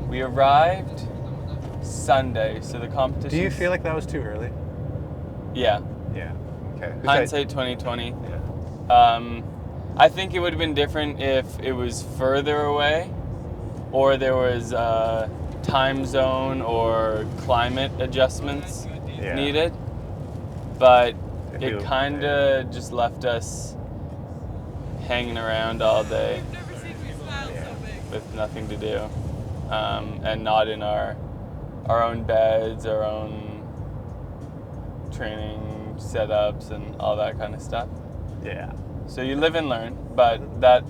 We arrived Sunday, so the competition. Do you feel like that was too early? Yeah. Yeah. Okay. Hindsight 2020. Yeah. I think it would have been different if it was further away, or there was time zone or climate adjustments needed. But it kind of just left us hanging around all day with nothing to do, and not in our own beds, our own training setups, and all that kind of stuff. Yeah. So you live and learn, but that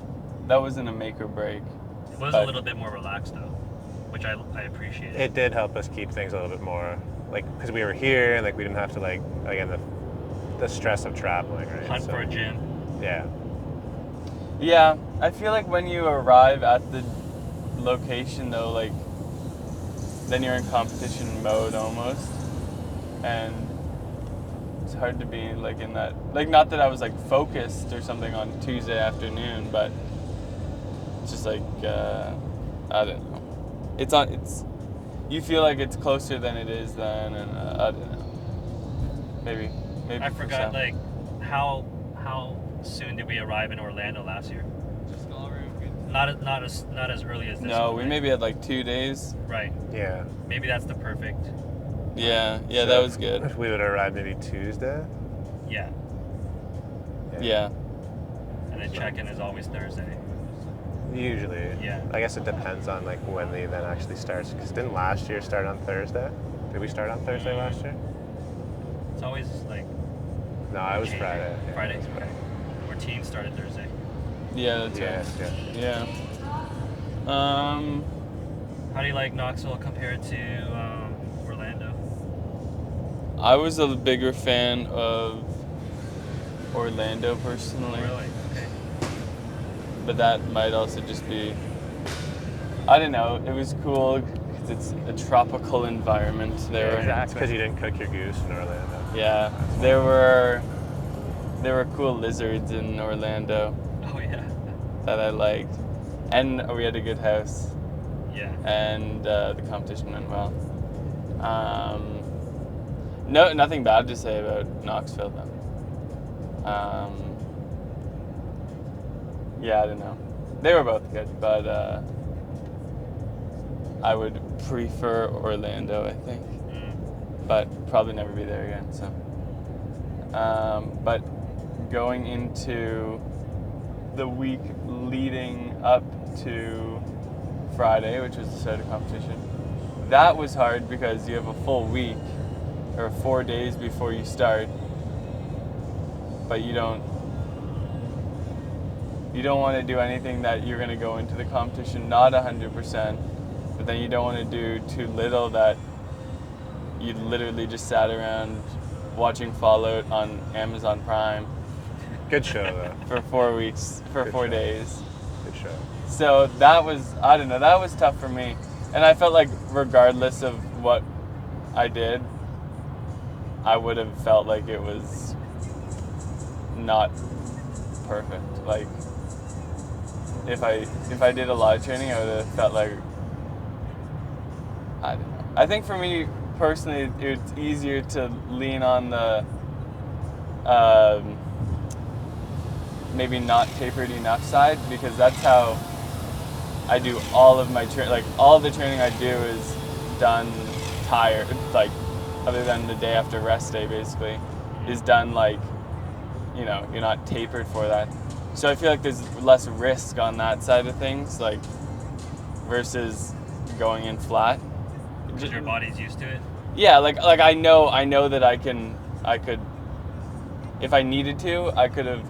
wasn't a make or break. It was a little bit more relaxed though, which I appreciated. It did help us keep things a little bit more, like, because we were here and like we didn't have to, like, again, the stress of traveling, right? Hunt for a gym. Yeah. Yeah, I feel like when you arrive at the location though, like, then you're in competition mode almost, and it's hard to be like in that, like, not that I was like focused or something on Tuesday afternoon, but it's just like I don't know. It's you feel like it's closer than it is then, and I don't know. Maybe. I forgot, like, how soon did we arrive in Orlando last year? Not as early as this. No, one, we right? maybe had like 2 days. Right. Yeah. Maybe that's the perfect. Yeah, So that was good. If we would have arrived maybe Tuesday. Yeah. Yeah. And then check-in is always Thursday. Usually. Yeah. I guess it depends on like when the event actually starts. Because didn't last year start on Thursday? Did we start on Thursday last year? It's always like. No, it was changing. Friday. Yeah, Friday. it was Friday. Our team started Thursday. Yeah, that's Yeah, right. yeah. Yeah. How do you like Knoxville compared to Orlando? I was a bigger fan of Orlando personally. Really? Okay. But that might also just be, I don't know, it was cool because it's a tropical environment there. Yeah, exactly. Because you didn't cook your goose in Orlando. Yeah, there were cool lizards in Orlando Oh yeah. that I liked, and we had a good house, Yeah. and the competition went well. No, nothing bad to say about Knoxville though. Yeah, I don't know. They were both good, but I would prefer Orlando, I think. But probably never be there again. So, but going into the week leading up to Friday, which was the start of competition, that was hard because you have a full week or 4 days before you start, but you don't want to do anything that you're going to go into the competition not 100%, but then you don't want to do too little that you literally just sat around watching Fallout on Amazon Prime. Good show though. For 4 weeks, for Good 4 show. days. Good show. So that was, I don't know, that was tough for me. And I felt like regardless of what I did, I would have felt like it was not perfect. Like, if I did a lot of training, I would have felt like, I don't know. I think for me personally, it's easier to lean on the maybe not tapered enough side, because that's how I do all of my training. Like, all the training I do is done tired, like, other than the day after rest day, basically, is done like, you know, you're not tapered for that. So I feel like there's less risk on that side of things, like, versus going in flat. Because your body's used to it? Yeah, like I know that I could, if I needed to, I could have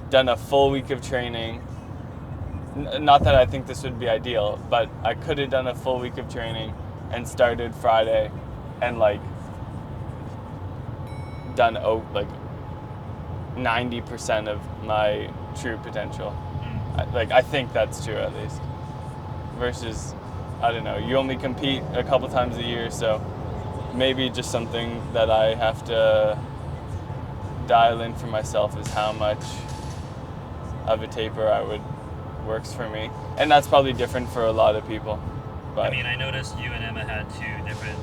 done a full week of training. Not that I think this would be ideal, but I could have done a full week of training and started Friday and, like, done like 90% of my true potential. I think that's true, at least. Versus, I don't know, you only compete a couple times a year, so maybe just something that I have to dial in for myself is how much of a taper works for me. And that's probably different for a lot of people. But I mean, I noticed you and Emma had 2 different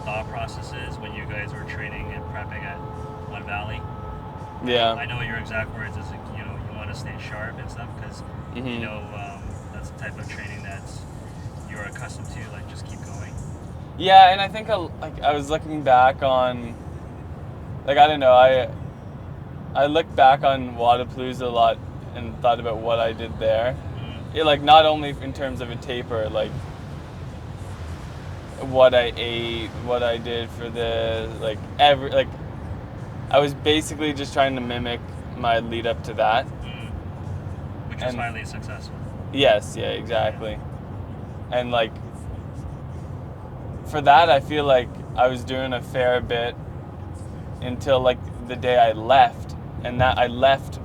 thought processes when you guys were training and prepping at One Valley. yeah. I know your exact words is, you know, you want to stay sharp and stuff because, you know, that's the type of training that you're accustomed to, like, just keep going. Yeah, and I think I was looking back on, like, I don't know, I looked back on Wadapalooza a lot and thought about what I did there. Like, not only in terms of a taper, like what I ate, what I did for the, like, I was basically just trying to mimic my lead up to that. Which was highly successful. Yes, yeah, exactly. And, like, for that, I feel like I was doing a fair bit until, like, the day I left. And that I left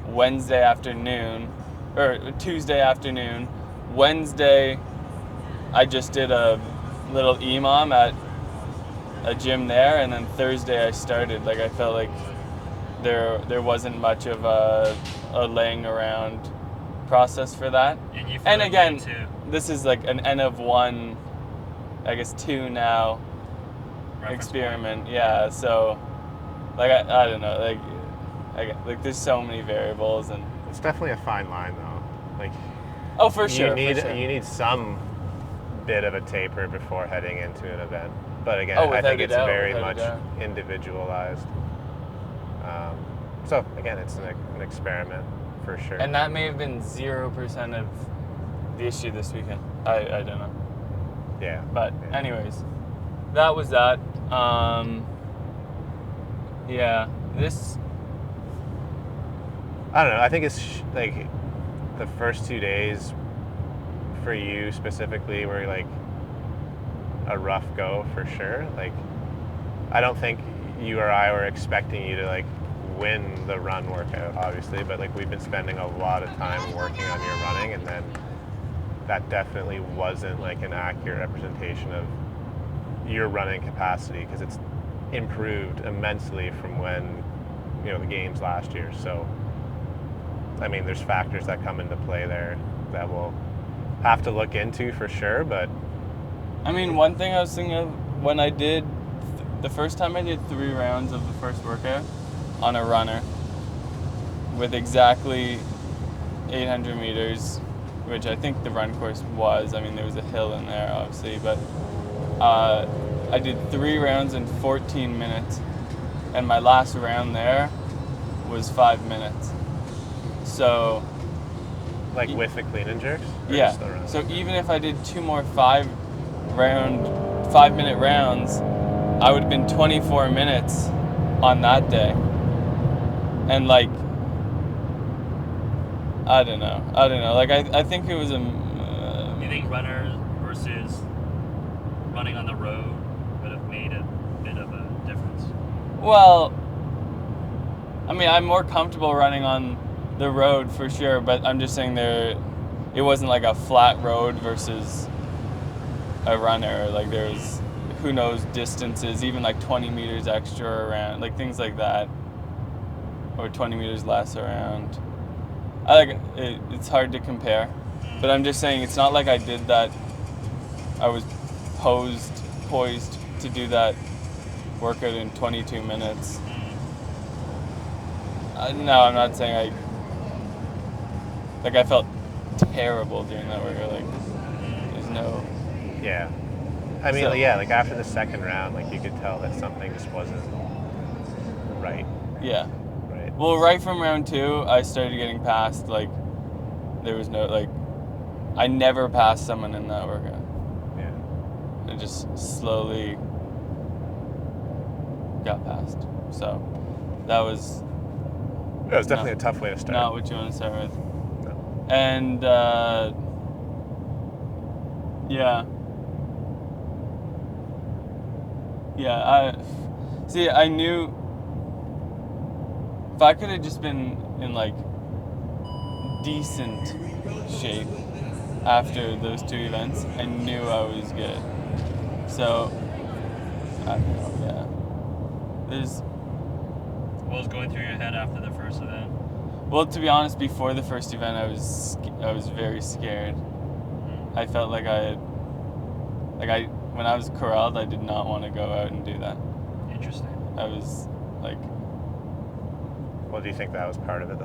Wednesday afternoon, or Tuesday afternoon. Wednesday, I just did a little EMOM at a gym there, and then Thursday I started. Like, I felt like there wasn't much of a laying around process for that. And again, this is like an N of 1, I guess 2 now Reference experiment. Point. Yeah, so like I don't know, like there's so many variables, and it's definitely a fine line though. Like, oh, for sure. You need some bit of a taper before heading into an event. But again, I think it's very much individualized. So again, it's an experiment for sure. And that may have been 0% of the issue this weekend. I don't know. Yeah. But anyways, that was that. Yeah, this. I don't know. I think it's like the first 2 days for you specifically were like a rough go for sure. Like, I don't think you or I were expecting you to like win the run workout, obviously, but like we've been spending a lot of time working on your running, and then that definitely wasn't like an accurate representation of your running capacity because it's improved immensely from when, you know, the games last year. So I mean, there's factors that come into play there that we'll have to look into for sure. But I mean, one thing I was thinking of when I did the first time I did 3 rounds of the first workout on a runner with exactly 800 meters, which I think the run course was. I mean, there was a hill in there, obviously, but I did 3 rounds in 14 minutes, and my last round there was 5 minutes. So, like with the clean and jerks? Yeah. So even if I did 2 more 5-minute rounds, I would have been 24 minutes on that day. And like, I don't know. Like, I think it was Do you think runners versus running on the road would have made a bit of a difference? Well, I mean, I'm more comfortable running on the road for sure, but I'm just saying it wasn't like a flat road versus a runner. Like, there's, who knows, distances, even like 20 meters extra around, like things like that, or 20 meters less around. It's hard to compare, but I'm just saying it's not like I did that. I was poised to do that workout in 22 minutes. No, I'm not saying I felt terrible doing that workout. Like, there's no. Yeah. I mean, like after the second round, like you could tell that something just wasn't right. Yeah. Right. Well, right from round 2, I started getting past, like, there was no, like, I never passed someone in that workout. Yeah. I just slowly got past. So, that was... It was definitely a tough way to start. Not what you want to start with. No. And, yeah. Yeah, I knew if I could have just been in, like, decent shape after those 2 events, I knew I was good. So, I don't know, yeah. What was going through your head after the first event? Well, to be honest, before the first event, I was very scared. I felt like I had Like when I was corralled, I did not want to go out and do that. Interesting. I was like, Well, do you think that was part of it,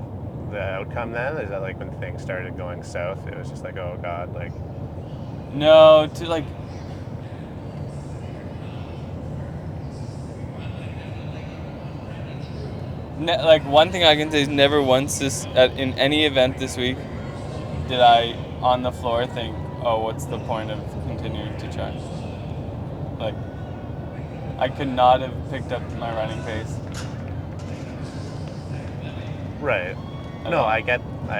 the outcome then? Is that like when things started going south, it was just like, oh God, like... no, to like, like one thing I can say is never once in any event this week did I on the floor think, oh, what's the point of continuing to try? Like, I could not have picked up my running pace. Right. at No, all. I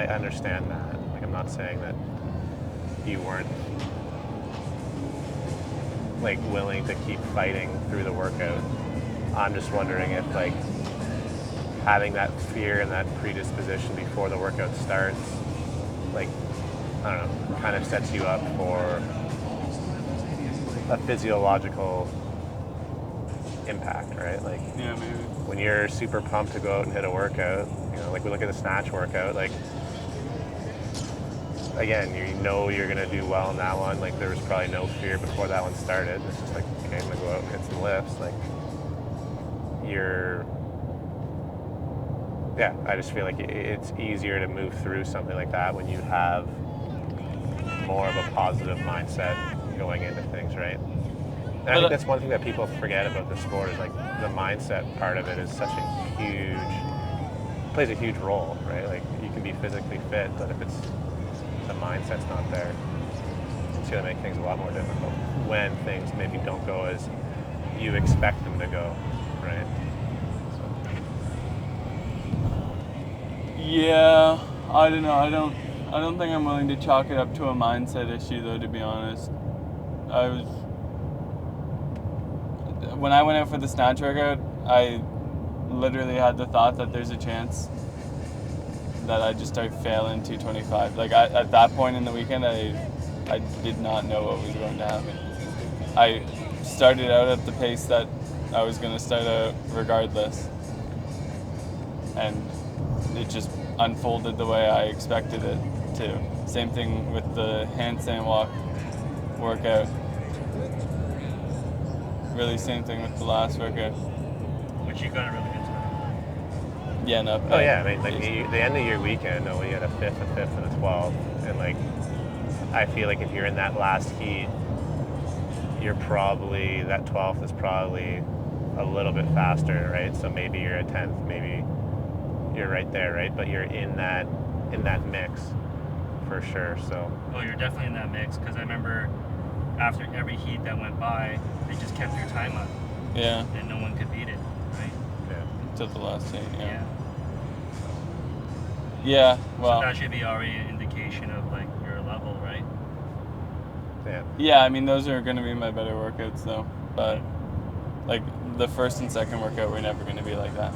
understand that. Like, I'm not saying that you weren't like willing to keep fighting through the workout. I'm just wondering if like having that fear and that predisposition before the workout starts, like, I don't know, kind of sets you up for a physiological impact, right? Like, Yeah, maybe. when you're super pumped to go out and hit a workout, you know, like we look at the snatch workout, like, again, you know you're going to do well in that one. Like, there was probably no fear before that one started. It's just like, okay, I'm going to go out and hit some lifts. Like, I just feel like it's easier to move through something like that when you have more of a positive mindset going into things, right? And I think that's one thing that people forget about the sport is like the mindset part of it is such a plays a huge role, right? Like, you can be physically fit, but if the mindset's not there, it's going to make things a lot more difficult when things maybe don't go as you expect them to go, right? Yeah, I don't know. I don't think I'm willing to chalk it up to a mindset issue, though. To be honest, when I went out for the snatch workout, I literally had the thought that there's a chance that I just start failing 225. Like, at that point in the weekend, I did not know what was going to happen. I started out at the pace that I was going to start out regardless, and it just unfolded the way I expected it to. Same thing with the handstand walk workout. Really, same thing with the last workout. Which you got a really good time. Yeah, no. Oh yeah, I mean, like the end of your weekend, when you had a fifth, and a 12th, and like, I feel like if you're in that last heat, you're probably, that 12th is probably a little bit faster, right? So maybe you're a 10th, maybe you're right there, right? But you're in that mix for sure. So. Oh, you're definitely in that mix, because I remember after every heat that went by, they just kept your time up. Yeah. And no one could beat it, right? Yeah. Till the last heat. Yeah. Yeah. Well. So that should be already an indication of like your level, right? Yeah. Yeah, I mean, those are going to be my better workouts, though. But like the first and second workout were never going to be like that.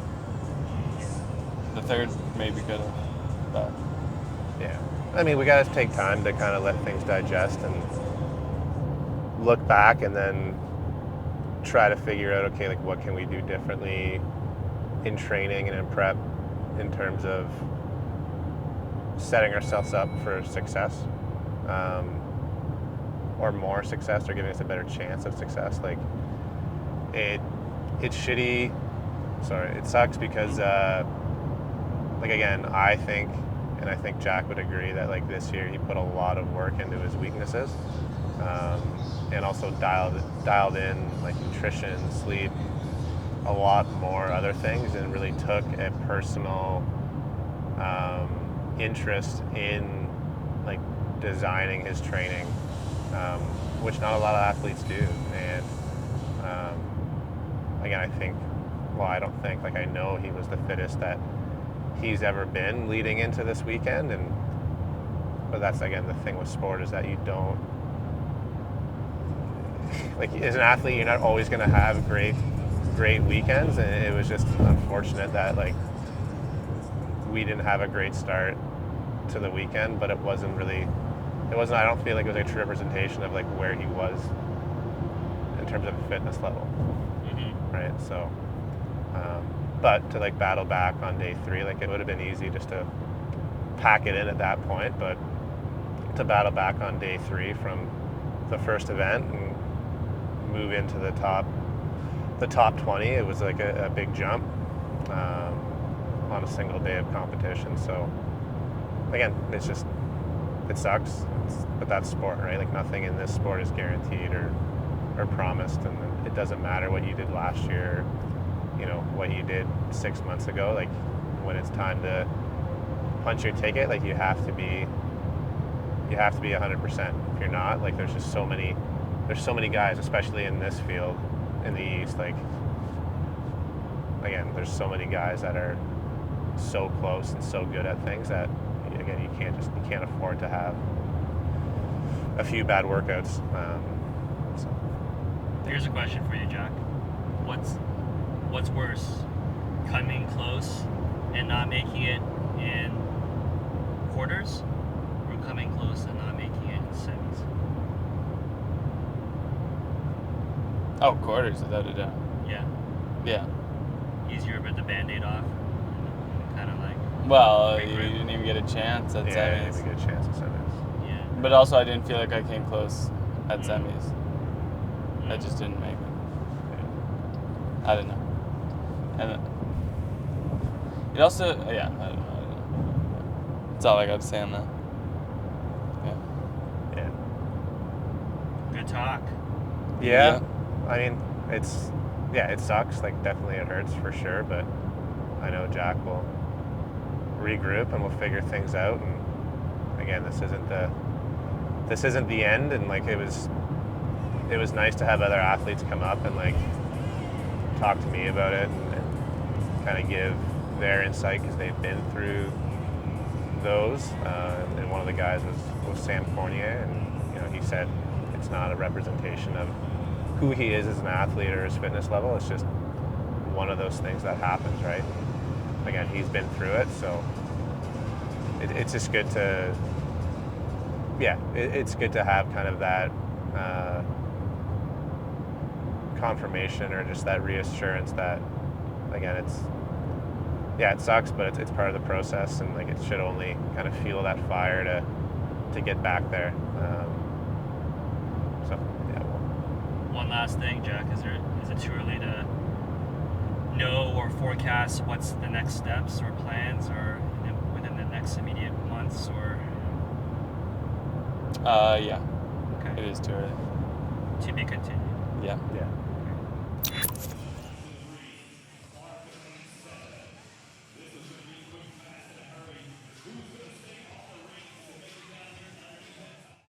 The third maybe could have, but yeah. I mean, we got to take time to kind of let things digest and look back, and then try to figure out, okay, like, what can we do differently in training and in prep in terms of setting ourselves up for success, or more success, or giving us a better chance of success. Like, it's shitty. Sorry, it sucks because, like, again, I think Jack would agree that, like, this year he put a lot of work into his weaknesses, and also dialed in, like, nutrition, sleep, a lot more other things, and really took a personal interest in, like, designing his training, which not a lot of athletes do. And again, I know he was the fittest that he's ever been leading into this weekend. But that's, again, the thing with sport, is that you don't, like, as an athlete, you're not always going to have great weekends, and it was just unfortunate that, like, we didn't have a great start to the weekend, but it wasn't, I don't feel like it was a true representation of, like, where he was in terms of fitness level. Mm-hmm. Right? So, but to, like, battle back on day 3, like, it would have been easy just to pack it in at that point, but to battle back on day 3 from the first event and move into the top 20, it was like a big jump on a single day of competition. So again, it sucks, but that's sport, right? Like nothing in this sport is guaranteed or promised, and it doesn't matter what you did last year, you know, what you did 6 months ago. Like when it's time to punch your ticket, like you have to be 100%. If you're not, like there's so many guys, especially in this field in the East, like again, there's so many guys that are so close and so good at things that again, you can't afford to have a few bad workouts. So. Here's a question for you, Jack. What's worse, coming close and not making it in quarters, or coming close and not making it in semis? Oh, quarters, without a doubt. Yeah. Yeah. Easier, but the Band-Aid off, kind of like. Well, you didn't even get a chance at Yeah, semis. you didn't get a chance at semis. Yeah. But also, I didn't feel like I came close at semis. Mm. I just didn't make it. Yeah. I don't know. And it also, yeah, I don't know. That's all I got to say on that. Yeah. Good talk. Yeah. I mean, it sucks. Like, definitely it hurts for sure, but I know Jack will regroup and we'll figure things out. And again, this isn't the end. And like, it was nice to have other athletes come up and like talk to me about it and kind of give their insight, because they've been through those. And one of the guys was Sam Fournier, and you know, he said it's not a representation of who he is as an athlete or his fitness level. It's just one of those things that happens, right? Again, he's been through it, so it's just good to, it's good to have kind of that confirmation or just that reassurance that, again, it sucks, but it's part of the process, and like it should only kind of fuel that fire to get back there. One last thing, Jack, is it too early to know or forecast what's the next steps or plans, or within the next immediate months, or? Yeah. Okay. It is too early. To be continued. Yeah. Yeah.